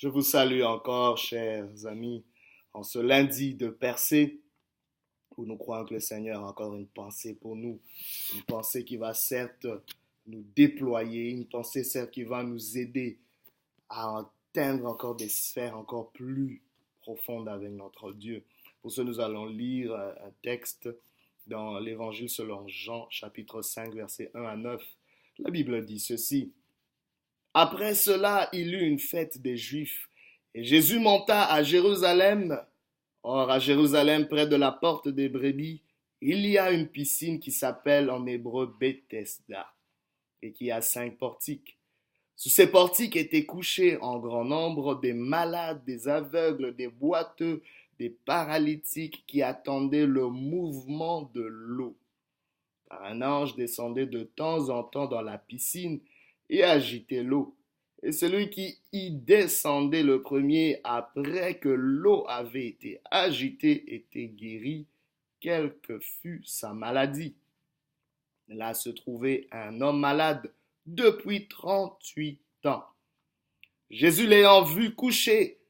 Je vous salue encore, chers amis, en ce lundi de percée, où nous croyons que le Seigneur a encore une pensée pour nous, une pensée qui va certes nous déployer, une pensée certes qui va nous aider à atteindre encore des sphères encore plus profondes avec notre Dieu. Pour ce, nous allons lire un texte dans l'Évangile selon Jean, chapitre 5, versets 1 à 9. La Bible dit ceci. Après cela, il eut une fête des Juifs, et Jésus monta à Jérusalem. Or, à Jérusalem, près de la porte des brebis, il y a une piscine qui s'appelle en hébreu Bethesda, et qui a 5 portiques. Sous ces portiques étaient couchés en grand nombre des malades, des aveugles, des boiteux, des paralytiques qui attendaient le mouvement de l'eau. Car un ange descendait de temps en temps dans la piscine et agitait l'eau. Et celui qui y descendait le premier, après que l'eau avait été agitée, était guéri, quelle que fût sa maladie. Là se trouvait un homme malade depuis 38 ans. Jésus l'ayant vu couché,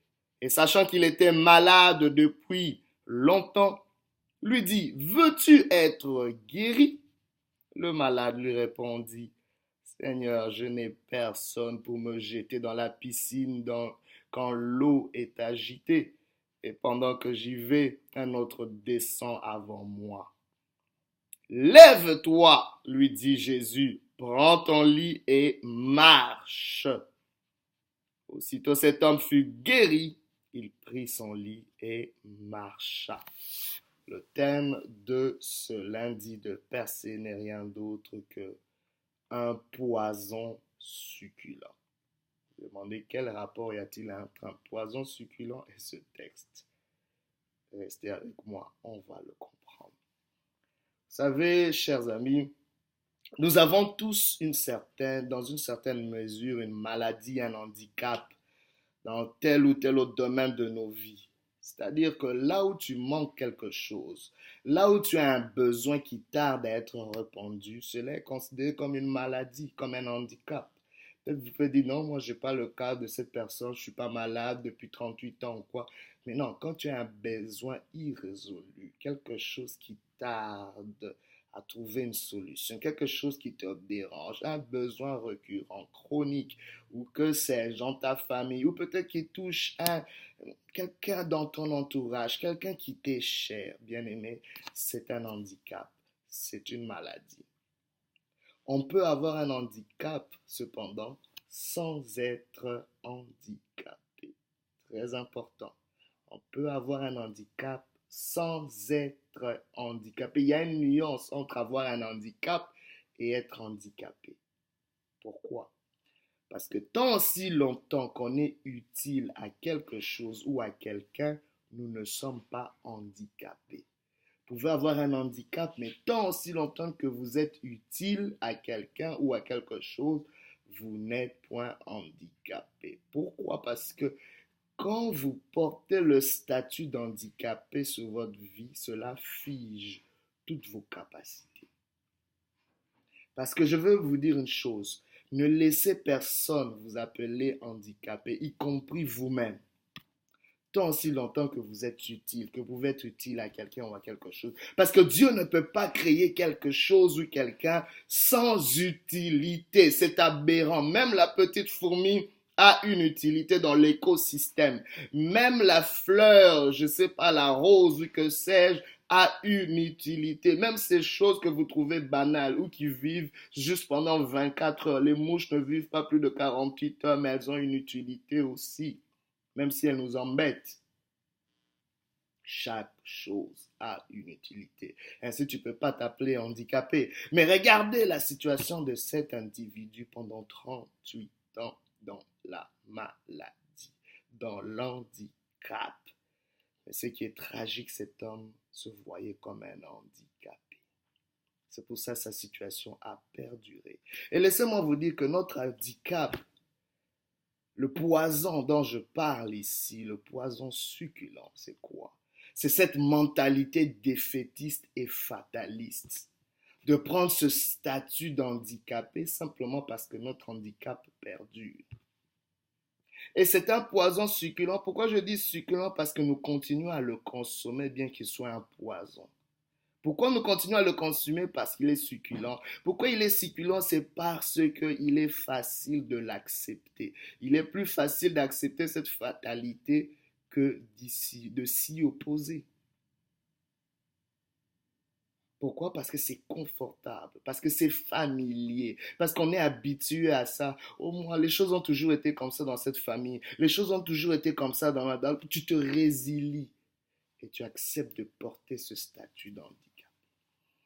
et sachant qu'il était malade depuis longtemps, lui dit, veux-tu être guéri? Le malade lui répondit, Seigneur, je n'ai personne pour me jeter dans la piscine quand l'eau est agitée, et pendant que j'y vais, un autre descend avant moi. Lève-toi, lui dit Jésus, prends ton lit et marche. Aussitôt cet homme fut guéri, il prit son lit et marcha. Le thème de ce lundi de percée n'est rien d'autre que un poison succulent. Vous vous demandez quel rapport y a-t-il entre un poison succulent et ce texte? Restez avec moi, on va le comprendre. Vous savez, chers amis, nous avons tous dans une certaine mesure, une maladie, un handicap dans tel ou tel autre domaine de nos vies. C'est-à-dire que là où tu manques quelque chose, là où tu as un besoin qui tarde à être répondu, cela est considéré comme une maladie, comme un handicap. Peut-être vous pouvez dire non, moi je n'ai pas le cas de cette personne, je ne suis pas malade depuis 38 ans ou quoi. Mais non, quand tu as un besoin irrésolu, quelque chose qui tarde à trouver une solution, quelque chose qui te dérange, un besoin récurrent, chronique, ou que sais-je, dans ta famille, ou peut-être qui touche quelqu'un dans ton entourage, quelqu'un qui t'est cher, bien-aimé, c'est un handicap, c'est une maladie. On peut avoir un handicap, cependant, sans être handicapé. Très important. On peut avoir un handicap sans être handicapé. Il y a une nuance entre avoir un handicap et être handicapé. Pourquoi? Parce que tant aussi longtemps qu'on est utile à quelque chose ou à quelqu'un, nous ne sommes pas handicapés. Vous pouvez avoir un handicap, mais tant aussi longtemps que vous êtes utile à quelqu'un ou à quelque chose, vous n'êtes point handicapé. Pourquoi? Parce que quand vous portez le statut d'handicapé sur votre vie, cela fige toutes vos capacités. Parce que je veux vous dire une chose, ne laissez personne vous appeler handicapé, y compris vous-même. Tant aussi longtemps que vous êtes utile, que vous pouvez être utile à quelqu'un ou à quelque chose. Parce que Dieu ne peut pas créer quelque chose ou quelqu'un sans utilité. C'est aberrant. Même la petite fourmi a une utilité dans l'écosystème. Même la fleur, je ne sais pas, la rose ou que sais-je, a une utilité. Même ces choses que vous trouvez banales ou qui vivent juste pendant 24 heures. Les mouches ne vivent pas plus de 48 heures, mais elles ont une utilité aussi. Même si elles nous embêtent. Chaque chose a une utilité. Ainsi, tu ne peux pas t'appeler handicapé. Mais regardez la situation de cet individu pendant 38 ans dans la maladie, dans l'handicap. Mais ce qui est tragique, cet homme se voyait comme un handicapé. C'est pour ça que sa situation a perduré. Et laissez-moi vous dire que notre handicap, le poison dont je parle ici, le poison succulent, c'est quoi? C'est cette mentalité défaitiste et fataliste de prendre ce statut d'handicapé simplement parce que notre handicap perdure. Et c'est un poison succulent. Pourquoi je dis succulent? Parce que nous continuons à le consommer bien qu'il soit un poison. Pourquoi nous continuons à le consommer? Parce qu'il est succulent. Pourquoi il est succulent? C'est parce qu'il est facile de l'accepter. Il est plus facile d'accepter cette fatalité que de s'y opposer. Pourquoi? Parce que c'est confortable, parce que c'est familier, parce qu'on est habitué à ça. Au moins, les choses ont toujours été comme ça dans cette famille. Les choses ont toujours été comme ça dans la... Tu te résilies et tu acceptes de porter ce statut d'handicap.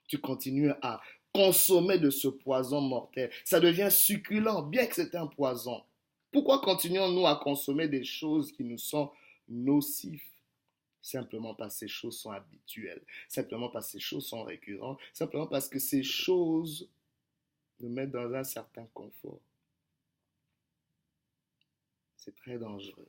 Tu continues à consommer de ce poison mortel. Ça devient succulent, bien que c'est un poison. Pourquoi continuons-nous à consommer des choses qui nous sont nocives? Simplement parce que ces choses sont habituelles, simplement parce que ces choses sont récurrentes, simplement parce que ces choses nous mettent dans un certain confort. C'est très dangereux.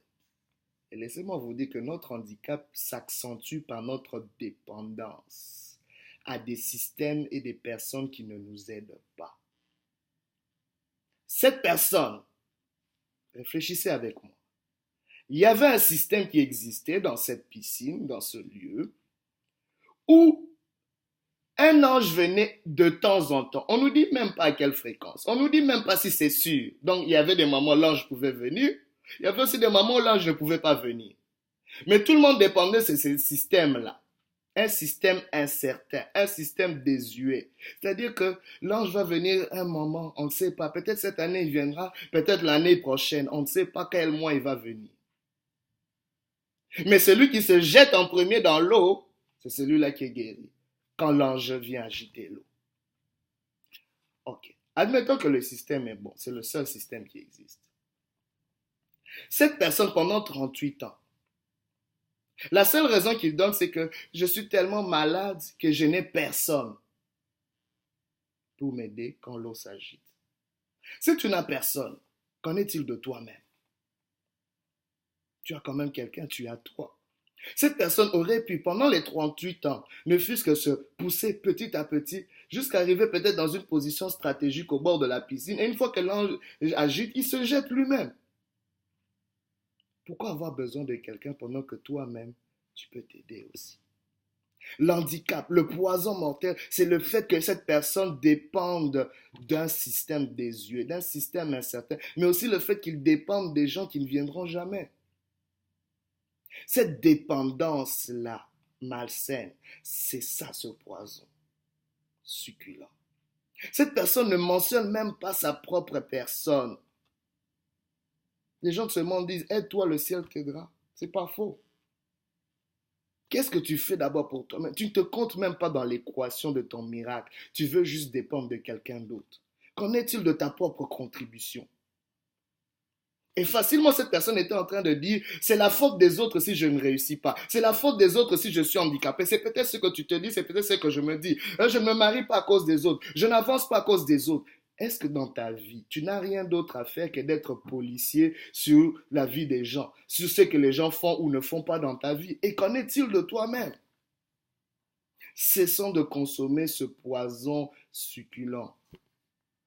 Et laissez-moi vous dire que notre handicap s'accentue par notre dépendance à des systèmes et des personnes qui ne nous aident pas. Cette personne, réfléchissez avec moi, il y avait un système qui existait dans cette piscine, dans ce lieu, où un ange venait de temps en temps. On ne nous dit même pas à quelle fréquence. On ne nous dit même pas si c'est sûr. Donc, il y avait des moments où l'ange pouvait venir. Il y avait aussi des moments où l'ange ne pouvait pas venir. Mais tout le monde dépendait de ce système-là. Un système incertain, un système désuet. C'est-à-dire que l'ange va venir un moment, on ne sait pas. Peut-être cette année il viendra, peut-être l'année prochaine. On ne sait pas quel mois il va venir. Mais celui qui se jette en premier dans l'eau, c'est celui-là qui est guéri. Quand l'ange vient agiter l'eau. Ok. Admettons que le système est bon. C'est le seul système qui existe. Cette personne, pendant 38 ans, la seule raison qu'il donne, c'est que je suis tellement malade que je n'ai personne pour m'aider quand l'eau s'agite. Si tu n'as personne, qu'en est-il de toi-même? Tu as quand même quelqu'un, tu as toi. Cette personne aurait pu, pendant les 38 ans, ne fût-ce que se pousser petit à petit, jusqu'à arriver peut-être dans une position stratégique au bord de la piscine. Et une fois que l'ange agite, il se jette lui-même. Pourquoi avoir besoin de quelqu'un pendant que toi-même, tu peux t'aider aussi? L'handicap, le poison mortel, c'est le fait que cette personne dépende d'un système désuet, d'un système incertain, mais aussi le fait qu'il dépende des gens qui ne viendront jamais. Cette dépendance-là, malsaine, c'est ça ce poison succulent. Cette personne ne mentionne même pas sa propre personne. Les gens de ce monde disent, aide-toi, le ciel t'aidera. C'est pas faux. Qu'est-ce que tu fais d'abord pour toi-même? Tu ne te comptes même pas dans l'équation de ton miracle. Tu veux juste dépendre de quelqu'un d'autre. Qu'en est-il de ta propre contribution? Et facilement, cette personne était en train de dire, c'est la faute des autres si je ne réussis pas. C'est la faute des autres si je suis handicapé. C'est peut-être ce que tu te dis, c'est peut-être ce que je me dis. Je ne me marie pas à cause des autres. Je n'avance pas à cause des autres. Est-ce que dans ta vie, tu n'as rien d'autre à faire que d'être policier sur la vie des gens, sur ce que les gens font ou ne font pas dans ta vie? Et qu'en est-il de toi-même? Cessons de consommer ce poison succulent.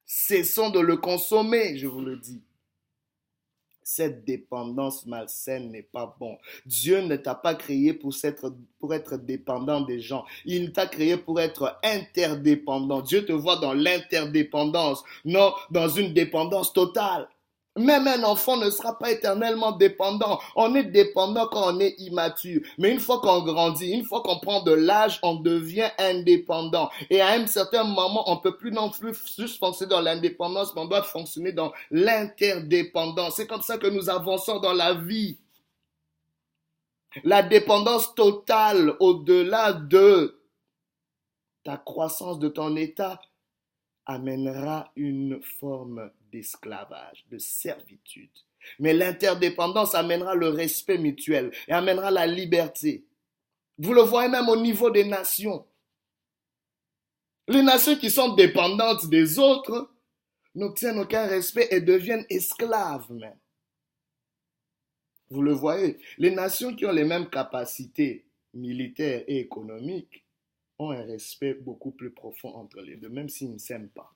Cessons de le consommer, je vous le dis. Cette dépendance malsaine n'est pas bon. Dieu ne t'a pas créé pour être dépendant des gens. Il t'a créé pour être interdépendant. Dieu te voit dans l'interdépendance, non dans une dépendance totale. Même un enfant ne sera pas éternellement dépendant. On est dépendant quand on est immature. Mais une fois qu'on grandit, une fois qu'on prend de l'âge, on devient indépendant. Et à un certain moment, on ne peut plus non plus juste fonctionner dans l'indépendance, mais on doit fonctionner dans l'interdépendance. C'est comme ça que nous avançons dans la vie. La dépendance totale au-delà de ta croissance, de ton état, amènera une forme d'esclavage, de servitude. Mais l'interdépendance amènera le respect mutuel et amènera la liberté. Vous le voyez même au niveau des nations. Les nations qui sont dépendantes des autres n'obtiennent aucun respect et deviennent esclaves même. Vous le voyez, les nations qui ont les mêmes capacités militaires et économiques ont un respect beaucoup plus profond entre les deux, même s'ils ne s'aiment pas.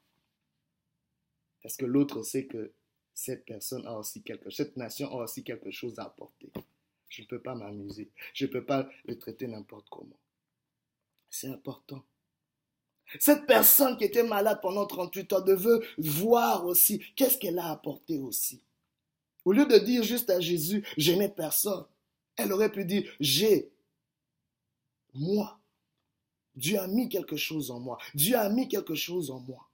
Parce que l'autre sait que cette personne a aussi cette nation a aussi quelque chose à apporter. Je ne peux pas m'amuser. Je ne peux pas le traiter n'importe comment. C'est important. Cette personne qui était malade pendant 38 ans devait voir aussi qu'est-ce qu'elle a apporté aussi. Au lieu de dire juste à Jésus, je n'ai personne, elle aurait pu dire, j'ai moi. Dieu a mis quelque chose en moi. Dieu a mis quelque chose en moi.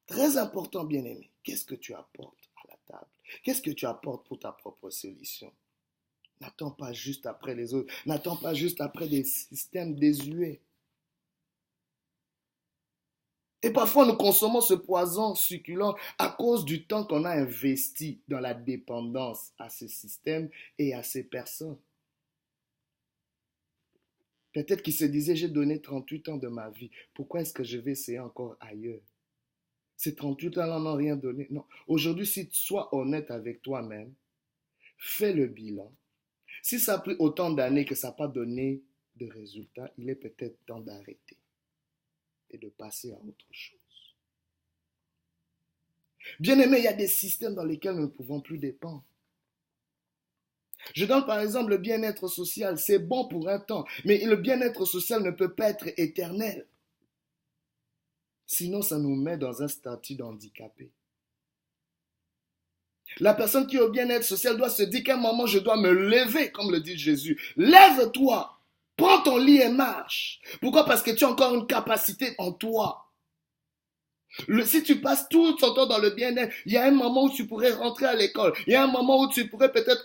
Très important, bien-aimé. Qu'est-ce que tu apportes à la table? Qu'est-ce que tu apportes pour ta propre solution? N'attends pas juste après les autres. N'attends pas juste après des systèmes désuets. Et parfois, nous consommons ce poison succulent à cause du temps qu'on a investi dans la dépendance à ce système et à ces personnes. Peut-être qu'il se disait, j'ai donné 38 ans de ma vie. Pourquoi est-ce que je vais essayer encore ailleurs? Ces 38 ans-là n'ont rien donné. Non. Aujourd'hui, si tu sois honnête avec toi-même, fais le bilan. Si ça a pris autant d'années que ça n'a pas donné de résultats, il est peut-être temps d'arrêter et de passer à autre chose. Bien aimé, il y a des systèmes dans lesquels nous ne pouvons plus dépendre. Je donne par exemple le bien-être social. C'est bon pour un temps, mais le bien-être social ne peut pas être éternel. Sinon, ça nous met dans un statut d'handicapé. La personne qui est au bien-être social doit se dire qu'à un moment, je dois me lever, comme le dit Jésus. Lève-toi, prends ton lit et marche. Pourquoi? Parce que tu as encore une capacité en toi. Si tu passes tout ton temps dans le bien-être, il y a un moment où tu pourrais rentrer à l'école. Il y a un moment où tu pourrais peut-être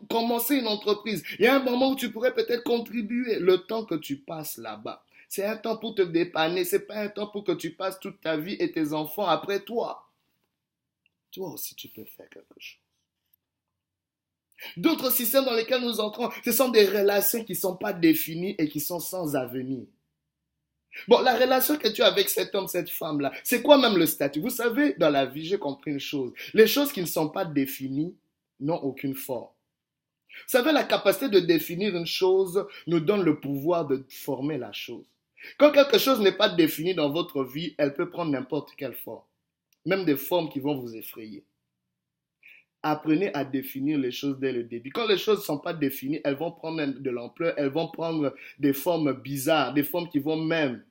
commencer une entreprise. Il y a un moment où tu pourrais peut-être contribuer. Le temps que tu passes là-bas, c'est un temps pour te dépanner. C'est pas un temps pour que tu passes toute ta vie et tes enfants après toi. Toi aussi, tu peux faire quelque chose. D'autres systèmes dans lesquels nous entrons, ce sont des relations qui ne sont pas définies et qui sont sans avenir. Bon, la relation que tu as avec cet homme, cette femme-là, c'est quoi même le statut? Vous savez, dans la vie, j'ai compris une chose. Les choses qui ne sont pas définies n'ont aucune forme. Vous savez, la capacité de définir une chose nous donne le pouvoir de former la chose. Quand quelque chose n'est pas défini dans votre vie, elle peut prendre n'importe quelle forme. Même des formes qui vont vous effrayer. Apprenez à définir les choses dès le début. Quand les choses ne sont pas définies, elles vont prendre de l'ampleur, elles vont prendre des formes bizarres, des formes qui vont même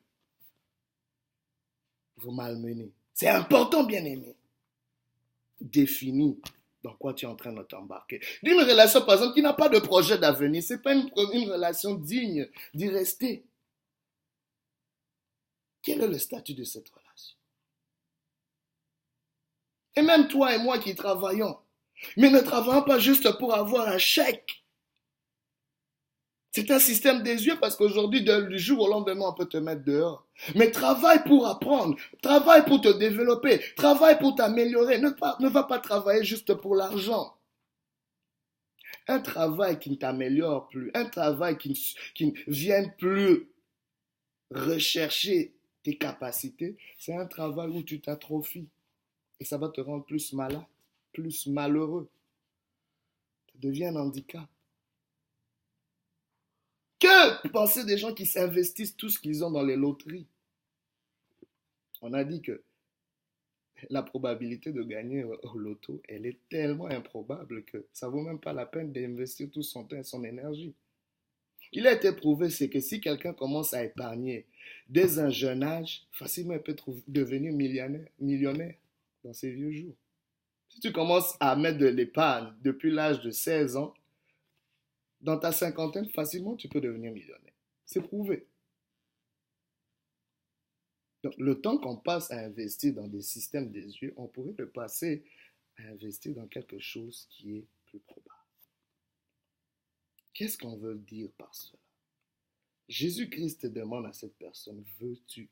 vous malmener. C'est important, bien aimé. Définis dans quoi tu es en train de t'embarquer. D'une relation, par exemple, qui n'a pas de projet d'avenir, ce n'est pas une relation digne d'y rester. Quel est le statut de cette relation? Et même toi et moi qui travaillons, mais ne travaillons pas juste pour avoir un chèque. C'est un système désuet parce qu'aujourd'hui, du jour au lendemain, on peut te mettre dehors. Mais travaille pour apprendre, travaille pour te développer, travaille pour t'améliorer. Ne va pas travailler juste pour l'argent. Un travail qui ne t'améliore plus, un travail qui ne vient plus rechercher tes capacités, c'est un travail où tu t'atrophies. Et ça va te rendre plus malade, plus malheureux. Ça devient un handicap. Que penser des gens qui s'investissent tout ce qu'ils ont dans les loteries? On a dit que la probabilité de gagner au loto, elle est tellement improbable que ça ne vaut même pas la peine d'investir tout son temps et son énergie. Il a été prouvé, c'est que si quelqu'un commence à épargner dès un jeune âge, facilement il peut devenir millionnaire dans ses vieux jours. Si tu commences à mettre de l'épargne depuis l'âge de 16 ans, dans ta cinquantaine, facilement, tu peux devenir millionnaire. C'est prouvé. Donc, le temps qu'on passe à investir dans des systèmes désuets, on pourrait le passer à investir dans quelque chose qui est plus probable. Qu'est-ce qu'on veut dire par cela? Jésus-Christ demande à cette personne,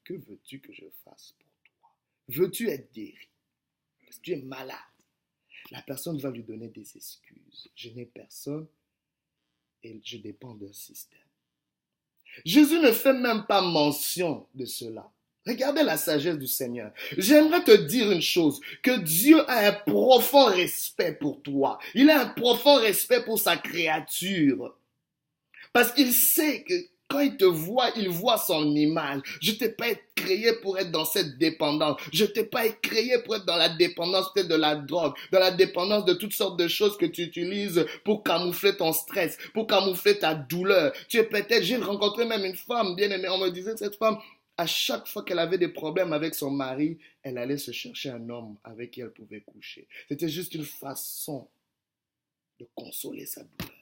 que veux-tu que je fasse pour toi? Veux-tu être guéri? Parce que tu es malade. La personne va lui donner des excuses. Je n'ai personne et je dépends d'un système. Jésus ne fait même pas mention de cela. Regardez la sagesse du Seigneur. J'aimerais te dire une chose, que Dieu a un profond respect pour toi. Il a un profond respect pour sa créature. Parce qu'il sait que quand il te voit, il voit son image. Je t'ai pas créé pour être dans cette dépendance. Je t'ai pas créé pour être dans la dépendance peut-être de la drogue, dans la dépendance de toutes sortes de choses que tu utilises pour camoufler ton stress, pour camoufler ta douleur. Tu es peut-être, j'ai rencontré même une femme bien aimée, on me disait que cette femme, à chaque fois qu'elle avait des problèmes avec son mari, elle allait se chercher un homme avec qui elle pouvait coucher. C'était juste une façon de consoler sa douleur.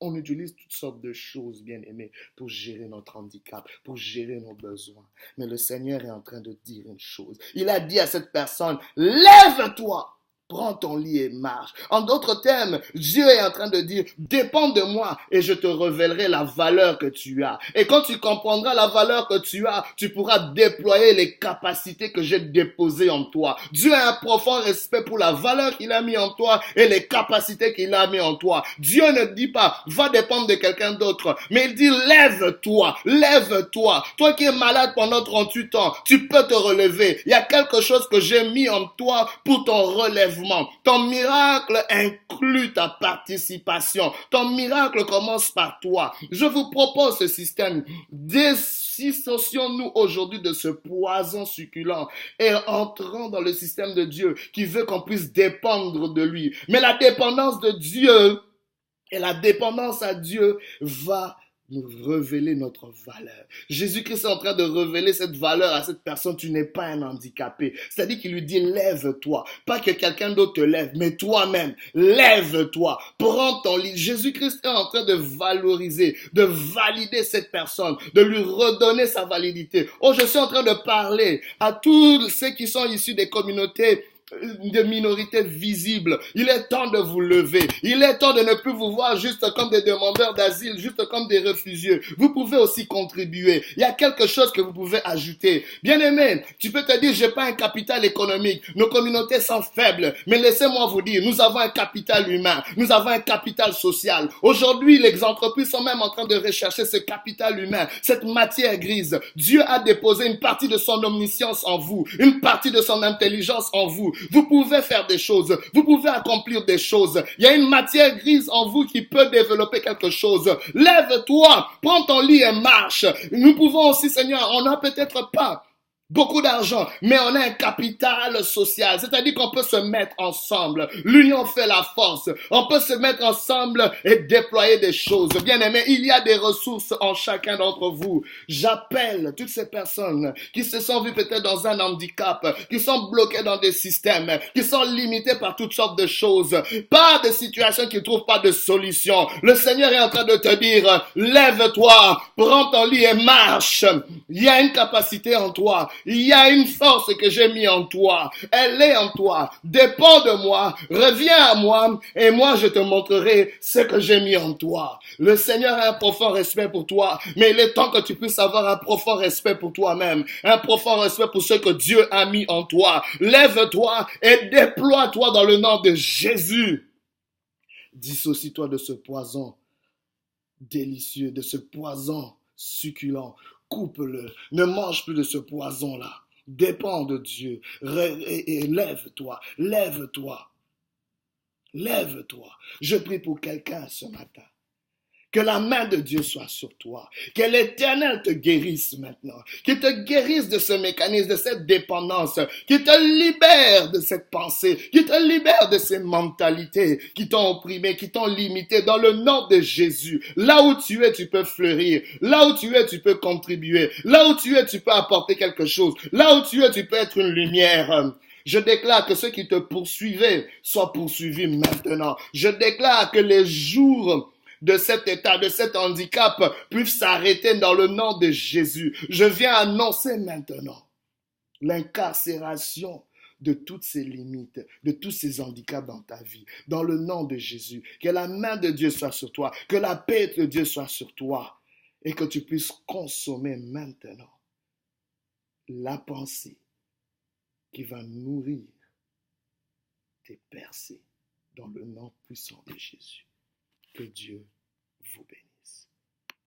On utilise toutes sortes de choses, bien aimées, pour gérer notre handicap, pour gérer nos besoins. Mais le Seigneur est en train de dire une chose. Il a dit à cette personne, lève-toi! Prends ton lit et marche. En d'autres termes, Dieu est en train de dire, dépends de moi et je te révélerai la valeur que tu as. Et quand tu comprendras la valeur que tu as, tu pourras déployer les capacités que j'ai déposées en toi. Dieu a un profond respect pour la valeur qu'il a mis en toi et les capacités qu'il a mis en toi. Dieu ne dit pas, va dépendre de quelqu'un d'autre, mais il dit, lève-toi, lève-toi. Toi qui es malade pendant 38 ans, tu peux te relever. Il y a quelque chose que j'ai mis en toi pour ton relèvement. Ton miracle inclut ta participation. Ton miracle commence par toi. Je vous propose ce système. Dissocions-nous aujourd'hui de ce poison succulent et entrons dans le système de Dieu qui veut qu'on puisse dépendre de lui. Mais la dépendance de Dieu et la dépendance à Dieu va nous révéler notre valeur. Jésus-Christ est en train de révéler cette valeur à cette personne. Tu n'es pas un handicapé. C'est-à-dire qu'il lui dit, lève-toi. Pas que quelqu'un d'autre te lève, mais toi-même, lève-toi. Prends ton lit. Jésus-Christ est en train de valoriser, de valider cette personne, de lui redonner sa validité. Oh, je suis en train de parler à tous ceux qui sont issus des communautés de minorités visibles. Il est temps de vous lever. Il est temps de ne plus vous voir juste comme des demandeurs d'asile, juste comme des réfugiés. Vous pouvez aussi contribuer. Il y a quelque chose que vous pouvez ajouter. Bien-aimé, tu peux te dire, j'ai pas un capital économique. Nos communautés sont faibles. Mais laissez-moi vous dire, nous avons un capital humain. Nous avons un capital social. Aujourd'hui, les entreprises sont même en train de rechercher ce capital humain, cette matière grise. Dieu a déposé une partie de son omniscience en vous, une partie de son intelligence en vous. Vous pouvez faire des choses. Vous pouvez accomplir des choses. Il y a une matière grise en vous qui peut développer quelque chose. Lève-toi, prends ton lit et marche. Nous pouvons aussi, Seigneur, on n'a peut-être pas beaucoup d'argent, mais on a un capital social, c'est-à-dire qu'on peut se mettre ensemble. L'union fait la force. On peut se mettre ensemble et déployer des choses. Bien aimé, il y a des ressources en chacun d'entre vous. J'appelle toutes ces personnes qui se sont vues peut-être dans un handicap, qui sont bloquées dans des systèmes, qui sont limitées par toutes sortes de choses, par des situations qui ne trouvent pas de solution. Le Seigneur est en train de te dire, lève-toi, prends ton lit et marche. Il y a une capacité en toi. Il y a une force que j'ai mis en toi. Elle est en toi. Dépends de moi. Reviens à moi et moi je te montrerai ce que j'ai mis en toi. Le Seigneur a un profond respect pour toi, mais il est temps que tu puisses avoir un profond respect pour toi-même. Un profond respect pour ce que Dieu a mis en toi. Lève-toi et déploie-toi dans le nom de Jésus. Dissocie-toi de ce poison délicieux, de ce poison succulent. Coupe-le. Ne mange plus de ce poison-là. Dépends de Dieu. Et lève-toi. Lève-toi. Lève-toi. Je prie pour quelqu'un ce matin. Que la main de Dieu soit sur toi. Que l'Éternel te guérisse maintenant. Qu'il te guérisse de ce mécanisme, de cette dépendance. Qu'il te libère de cette pensée. Qu'il te libère de ces mentalités qui t'ont opprimé, qui t'ont limité. Dans le nom de Jésus. Là où tu es, tu peux fleurir. Là où tu es, tu peux contribuer. Là où tu es, tu peux apporter quelque chose. Là où tu es, tu peux être une lumière. Je déclare que ceux qui te poursuivaient soient poursuivis maintenant. Je déclare que les jours de cet état, de cet handicap, puissent s'arrêter dans le nom de Jésus. Je viens annoncer maintenant l'incarcération de toutes ces limites, de tous ces handicaps dans ta vie. Dans le nom de Jésus, que la main de Dieu soit sur toi, que la paix de Dieu soit sur toi et que tu puisses consommer maintenant la pensée qui va nourrir tes percées dans le nom puissant de Jésus. Que Dieu vous bénisse.